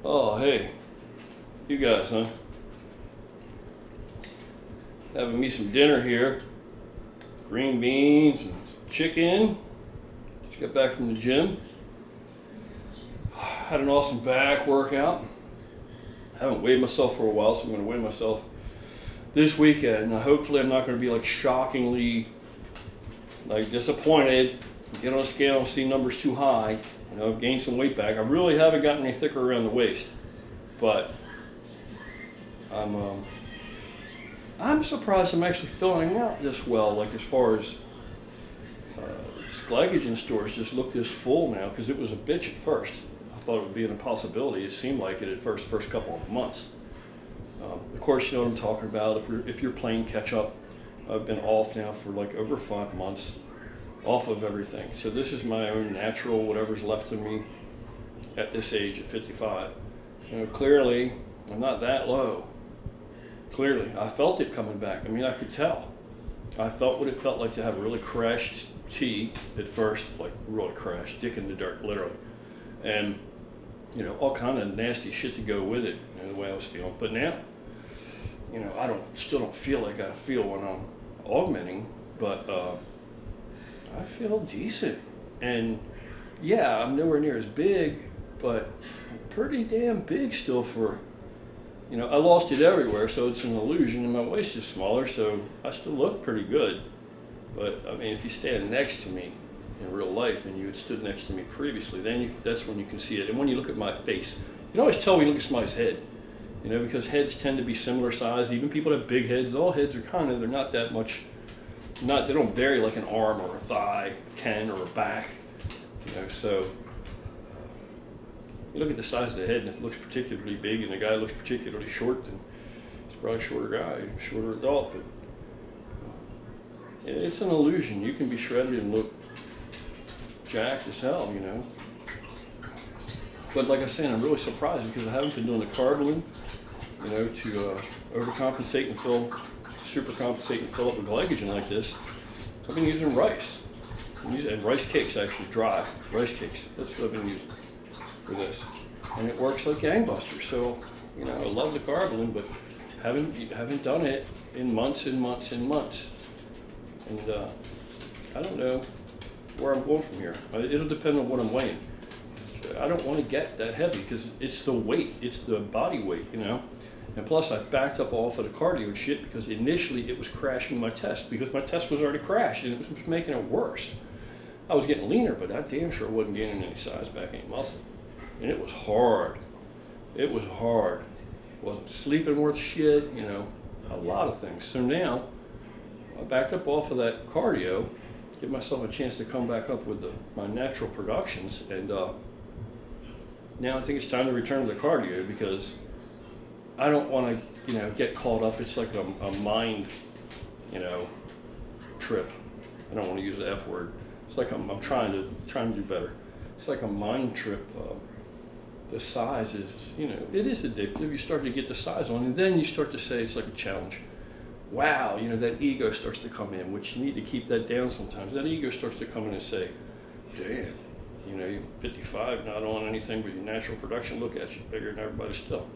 Oh, hey, you guys, huh? Having me some dinner here. Green beans and chicken. Just got back from the gym. Had an awesome back workout. I haven't weighed myself for a while, so I'm going to weigh myself this weekend. Now, hopefully I'm not going to be like shockingly disappointed. Get on a scale and see numbers too high. You know, I've gained some weight back. I really haven't gotten any thicker around the waist, but I'm surprised I'm actually filling out this well. Like as far as this glycogen stores just look this full now, because it was a bitch at first. I thought it would be an impossibility. It seemed like it at first couple of months. Of course, you know what I'm talking about. If you're playing catch up, I've been off now for like over 5 months, off of everything. So this is my own natural, whatever's left of me at this age, at 55. You know, clearly, I'm not that low. Clearly, I felt it coming back. I mean, I could tell. I felt what it felt like to have a really crashed T at first, like really crashed, dick in the dirt, literally. And, you know, all kind of nasty shit to go with it, you know, the way I was feeling. But now, you know, I still don't feel like I feel when I'm augmenting, but I feel decent. And yeah, I'm nowhere near as big, but I'm pretty damn big still for, you know, I lost it everywhere, so it's an illusion, and my waist is smaller, so I still look pretty good. But I mean, if you stand next to me in real life, and you had stood next to me previously, then that's when you can see it. And when you look at my face, you can always tell when you look at somebody's head, you know, because heads tend to be similar size. Even people that have big heads, all heads are kind of, they're not that much, they don't vary like an arm or a thigh can or a back, you know. So you look at the size of the head, and if it looks particularly big and the guy looks particularly short, then he's probably a shorter guy, shorter adult. But it's an illusion. You can be shredded and look jacked as hell, you know. But like I said, I'm really surprised because I haven't been doing the carb, you know, to overcompensate and supercompensate and fill up with glycogen like this. I've been using rice. And rice cakes, actually, dry rice cakes. That's what I've been using for this. And it works like gangbusters. So, you know, I love the carb, but haven't done it in months and months and months. And I don't know where I'm going from here. It'll depend on what I'm weighing. I don't want to get that heavy because it's the weight, it's the body weight, you know. And plus, I backed up off of the cardio and shit because initially it was crashing my test, because my test was already crashed and it was making it worse. I was getting leaner, but I damn sure wasn't gaining any size back, any muscle. And it was hard. It was hard. Wasn't sleeping worth shit, you know, a lot of things. So now, I backed up off of that cardio, give myself a chance to come back up with my natural productions, and now I think it's time to return to the cardio because I don't want to, you know, get caught up. It's like a mind, you know, trip. I don't want to use the F word. It's like I'm trying to do better. It's like a mind trip. The size is, you know, it is addictive. You start to get the size on, and then you start to say it's like a challenge. Wow, you know, that ego starts to come in, which you need to keep that down sometimes. That ego starts to come in and say, damn, you know, you're 55, not on anything but your natural production. Look at you, bigger than everybody still.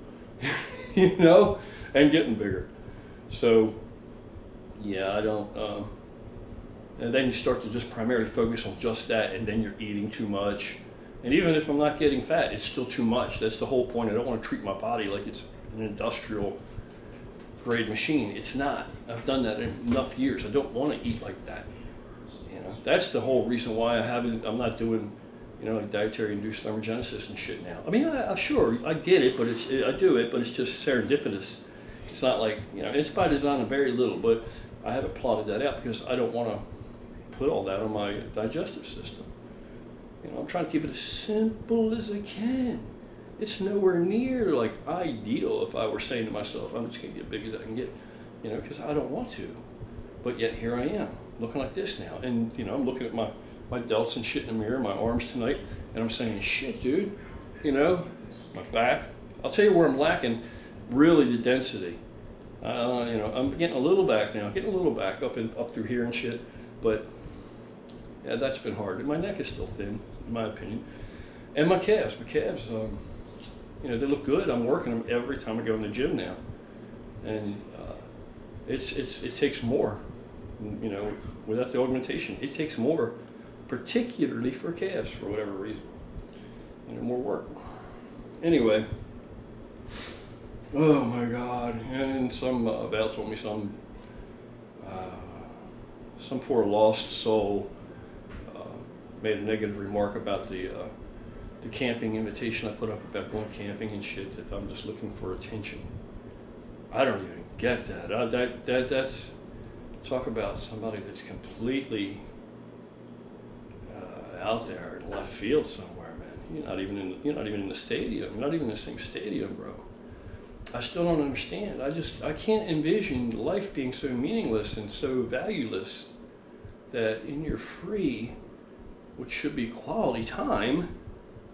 You know, and getting bigger. So, yeah, I don't, and then you start to just primarily focus on just that, and then you're eating too much. And even if I'm not getting fat, it's still too much. That's the whole point. I don't want to treat my body like it's an industrial grade machine. It's not. I've done that in enough years. I don't want to eat like that. You know, that's the whole reason why I'm not doing, you know, like dietary induced thermogenesis and shit now. I mean, sure, I did it, but I do it, but it's just serendipitous. It's not like, you know, it's by design very little, but I haven't plotted that out because I don't want to put all that on my digestive system. You know, I'm trying to keep it as simple as I can. It's nowhere near like ideal if I were saying to myself, I'm just going to get big as I can get, you know, because I don't want to. But yet here I am, looking like this now. And, you know, I'm looking at my delts and shit in the mirror, my arms tonight, and I'm saying, shit, dude, you know, my back. I'll tell you where I'm lacking, really, the density. You know, I'm getting a little back now, getting a little back up through here and shit, but yeah, that's been hard. And my neck is still thin, in my opinion. And my calves, You know, they look good. I'm working them every time I go in the gym now, and it takes more. You know, without the augmentation, it takes more, particularly for calves for whatever reason. You know, more work. Anyway, oh my God! And Val told me some poor lost soul made a negative remark about the camping invitation I put up about going camping and shit. That I'm just looking for attention. I don't even get that. That's talk about somebody that's completely out there in left field somewhere, man. You're not even in the stadium. You're not even in the same stadium, bro. I still don't understand. I can't envision life being so meaningless and so valueless that in your free, which should be quality time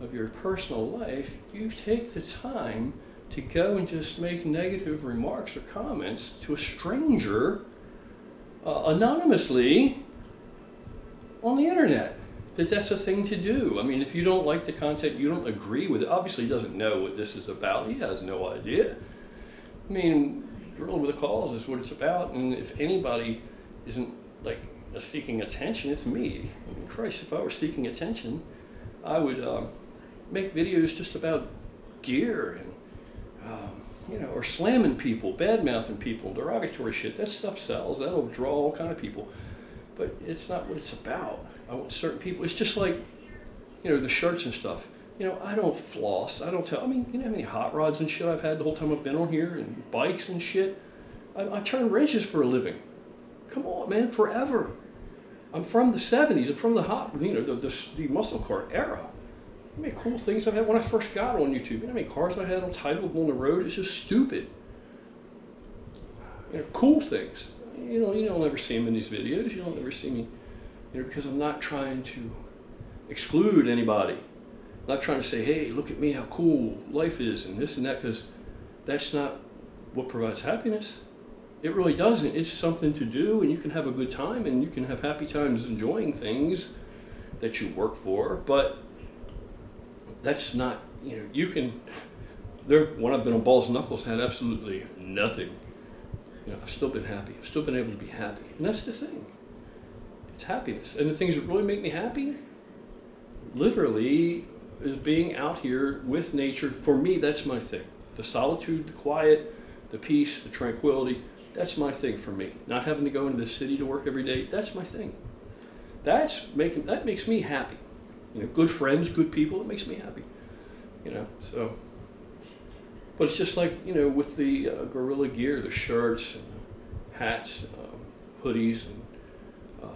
of your personal life, you take the time to go and just make negative remarks or comments to a stranger anonymously on the internet. That's a thing to do. I mean, if you don't like the content, you don't agree with it. Obviously, he doesn't know what this is about. He has no idea. I mean, Guerrilla with a Cause is what it's about. And if anybody isn't like seeking attention, it's me. I mean, Christ, if I were seeking attention, I would make videos just about gear and you know, or slamming people, bad-mouthing people, derogatory shit. That stuff sells. That'll draw all kind of people. But it's not what it's about. I want certain people. It's just like, you know, the shirts and stuff. You know, I don't floss. I don't tell. I mean, you know how many hot rods and shit I've had the whole time I've been on here, and bikes and shit. I turn wrenches for a living. Come on, man, forever. I'm from the 70s. I'm from the hot, you know, the muscle car era. How many cool things I've had when I first got on YouTube. You know how many cars I had on title on the road? It's just stupid. You know, cool things. You know, you don't ever see them in these videos. You don't ever see me, you know, because I'm not trying to exclude anybody. I'm not trying to say, hey, look at me, how cool life is, and this and that, because that's not what provides happiness. It really doesn't. It's something to do, and you can have a good time, and you can have happy times enjoying things that you work for, but that's not, you know, you can, when I've been on balls and knuckles, had absolutely nothing. You know, I've still been happy. I've still been able to be happy. And that's the thing. It's happiness. And the things that really make me happy, literally, is being out here with nature. For me, that's my thing. The solitude, the quiet, the peace, the tranquility, that's my thing for me. Not having to go into the city to work every day, that's my thing. That makes me happy. You know, good friends, good people, it makes me happy. You know, so. But it's just like, you know, with the Guerrilla gear, the shirts, and hats, hoodies, and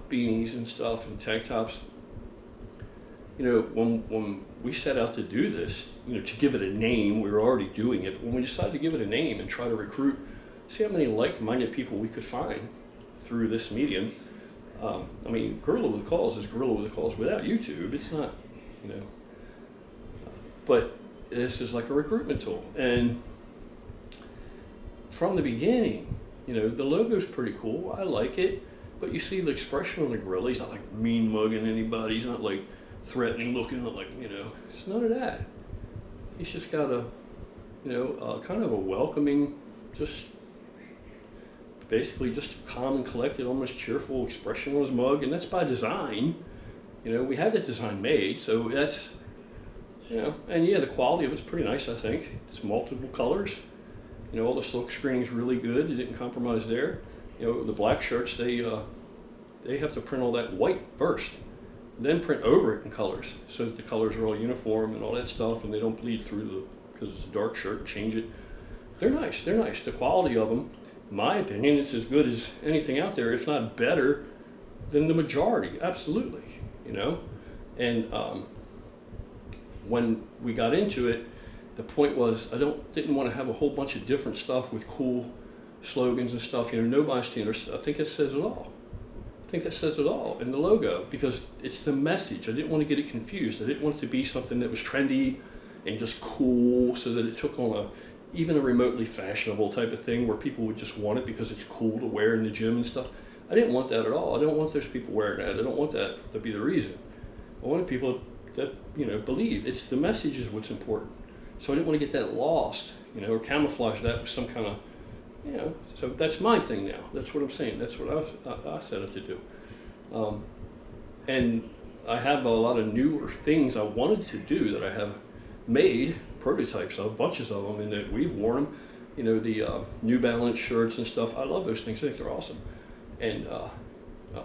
beanies and stuff, and tank tops. You know, when we set out to do this, you know, to give it a name, we were already doing it. But when we decided to give it a name and try to recruit, see how many like-minded people we could find through this medium. I mean, Guerrilla with a Cause is Guerrilla with a Cause without YouTube. It's not, you know. But this is like a recruitment tool. And from the beginning, you know, the logo's pretty cool. I like it. But you see the expression on the Guerrilla. He's not like mean mugging anybody. He's not like threatening looking, like, you know. It's none of that. He's just got a, you know, kind of a welcoming, just basically just a calm and collected, almost cheerful expression on his mug. And that's by design. You know, we had that design made. So that's, you know, and yeah, the quality of it's pretty nice, I think. It's multiple colors. You know, all the silk screening is really good. It didn't compromise there. You know, the black shirts, they have to print all that white first, then print over it in colors, so that the colors are all uniform and all that stuff, and they don't bleed through because it's a dark shirt, change it. They're nice, they're nice. The quality of them, in my opinion, it's as good as anything out there, if not better than the majority, absolutely, you know? And when we got into it, the point was I didn't want to have a whole bunch of different stuff with cool slogans and stuff, you know, no bystanders. I think that says it all. I think that says it all in the logo, because it's the message. I didn't want to get it confused. I didn't want it to be something that was trendy and just cool, so that it took on even a remotely fashionable type of thing where people would just want it because it's cool to wear in the gym and stuff. I didn't want that at all. I don't want those people wearing that. I don't want that to be the reason. I wanted people that, you know, believe. It's the message is what's important. So I didn't want to get that lost, you know, or camouflage that with some kind of, you know. So that's my thing now. That's what I'm saying. That's what I set it to do. And I have a lot of newer things I wanted to do that I have made prototypes of, bunches of them, and that we've worn them. You know, the New Balance shirts and stuff. I love those things. I think they're awesome. And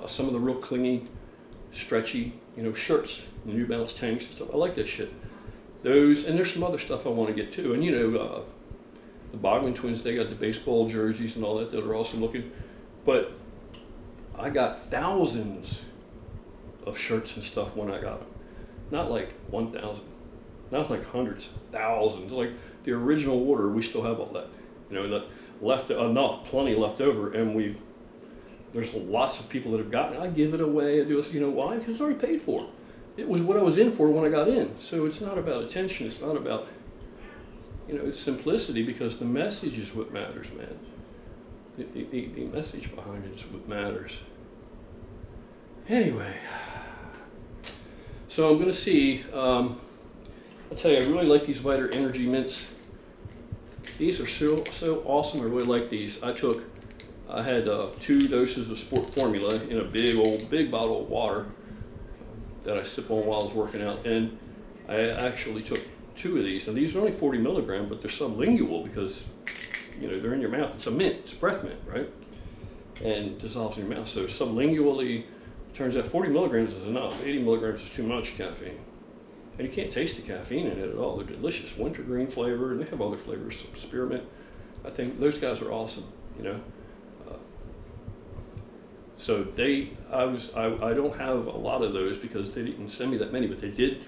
some of the real clingy, stretchy, you know, shirts, the New Balance tanks and stuff. I like that shit. Those, and there's some other stuff I want to get too. And you know, the Bogman twins, they got the baseball jerseys and all that are awesome looking. But I got thousands of shirts and stuff when I got them. Not like 1,000, not like hundreds, thousands. Like the original order, we still have all that. You know, that left enough, plenty left over, and there's lots of people that have gotten it. I give it away. I do it. You know why? Because it's already paid for. It was what I was in for when I got in. So it's not about attention. It's not about, you know, it's simplicity, because the message is what matters, man. The message behind it is what matters. Anyway, so I'm going to see. I'll tell you, I really like these Vita Energy Mints. These are so awesome. I really like these. I had 2 doses of Sport Formula in a big bottle of water that I sip on while I was working out, and I actually took 2 of these. And these are only 40 milligrams, but they're sublingual because, you know, they're in your mouth. It's a mint. It's breath mint, right? And dissolves in your mouth. So sublingually, turns out 40 milligrams is enough. 80 milligrams is too much caffeine. And you can't taste the caffeine in it at all. They're delicious. Wintergreen flavor, and they have other flavors. Spearmint. I think those guys are awesome, you know. So I don't have a lot of those because they didn't send me that many, but they did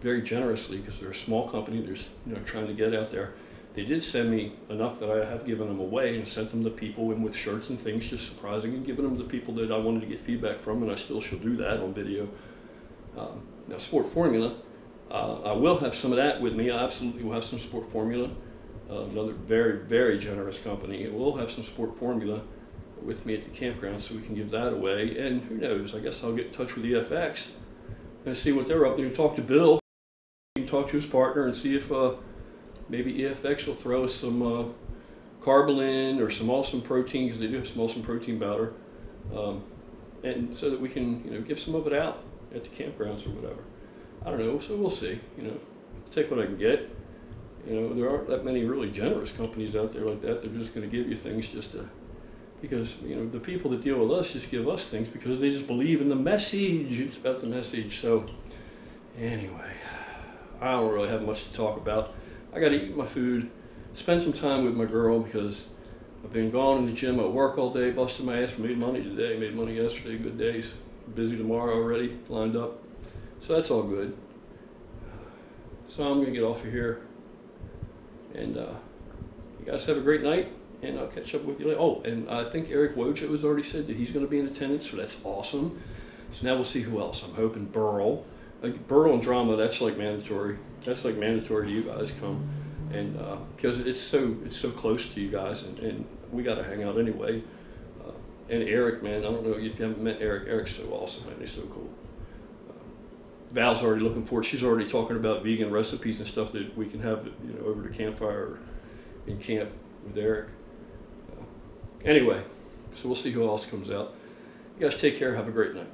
very generously, because they're a small company. There's, you know, trying to get out there. They did send me enough that I have given them away and sent them to people, and with shirts and things, just surprising, and giving them to people that I wanted to get feedback from, and I still shall do that on video. Now, Sport Formula, I will have some of that with me. I absolutely will have some Sport Formula. Another very, very generous company. We'll have some Sport Formula with me at the campground, so we can give that away. And who knows, I guess I'll get in touch with EFX and see what they're up to. Talk to Bill, you can talk to his partner and see if maybe EFX will throw us some Carbolin or some Awesome Protein, because they do have some Awesome Protein powder, and so that we can, you know, give some of it out at the campgrounds or whatever. I don't know, so we'll see. You know, take what I can get. You know, there aren't that many really generous companies out there like that. They're just going to give you things just to, because, you know, the people that deal with us just give us things because they just believe in the message. It's about the message. So anyway, I don't really have much to talk about. I got to eat my food, spend some time with my girl, because I've been gone in the gym at work all day, busting my ass. Made money today, made money yesterday, good days. Busy tomorrow already, lined up. So that's all good. So I'm going to get off of here. And you guys have a great night, and I'll catch up with you later. Oh, and I think Eric Wojo has already said that he's going to be in attendance, so that's awesome. So now we'll see who else. I'm hoping Burl. Like Burl and Drama, that's like mandatory. That's like mandatory to you guys come, and because it's so close to you guys, and we got to hang out anyway. And Eric, man, I don't know if you haven't met Eric. Eric's so awesome, man. He's so cool. Val's already looking forward. She's already talking about vegan recipes and stuff that we can have, you know, over the campfire in camp with Eric. Anyway, so we'll see who else comes out. You guys take care. Have a great night.